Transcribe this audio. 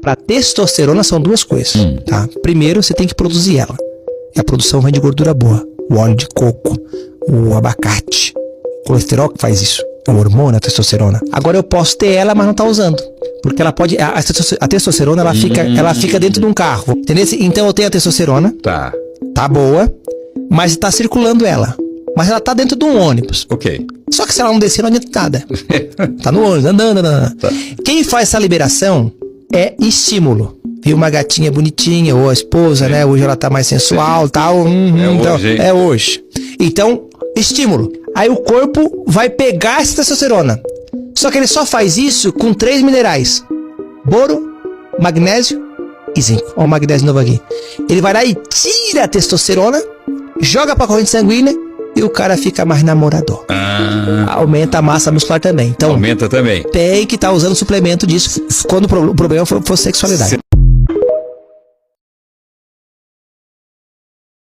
Para testosterona são duas coisas, tá? Primeiro, você tem que produzir ela. E a produção vem de gordura boa. O óleo de coco, o abacate, o colesterol que faz isso. É um hormônio, a testosterona. Agora eu posso ter ela, mas não tá usando. Porque ela pode... A testosterona, ela fica dentro de um carro. Entendeu? Então eu tenho a testosterona. Tá boa. Mas tá circulando ela. Mas ela tá dentro de um ônibus. Ok. Só que se ela não descer, não adianta nada. Tá no ônibus, andando. Tá. Quem faz essa liberação é estímulo. Viu uma gatinha bonitinha, ou a esposa, né? Hoje ela tá mais sensual, tal. Então, é hoje. Então, estímulo. Aí o corpo vai pegar essa testosterona. Só que ele só faz isso com 3 minerais: boro, magnésio e zinco. Olha o magnésio novo aqui. Ele vai lá e tira a testosterona, joga pra corrente sanguínea e o cara fica mais namorador. Aumenta a massa muscular também. Então, aumenta também. tem que estar usando suplemento disso quando o problema for sexualidade.